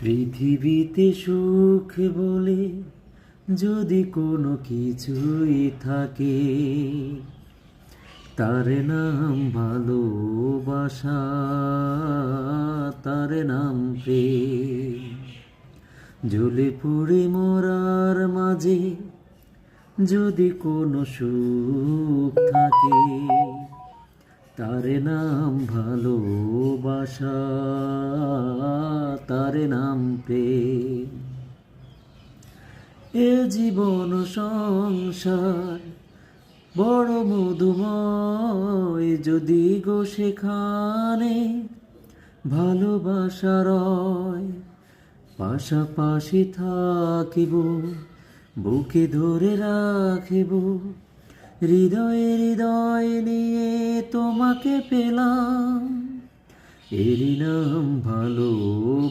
পৃথিবীতে সুখ বলে যদি কোনো কিছুই থাকে, তার নাম ভালোবাসা, তার নাম প্রেম। জ্বলে পুড়ে মরার মাঝে যদি কোনো সুখ থাকে, তার নাম ভালোবাসা, তার নাম প্রেম। এ জীবন সংসার বড় মধুময়, যদি গো সেখানে ভালোবাসা রয়। পাশাপাশি থাকিব, বুকে ধরে রাখিব, হৃদয়ে হৃদয় নিয়ে তোমাকে পেলাম, এরই নাম ভালো।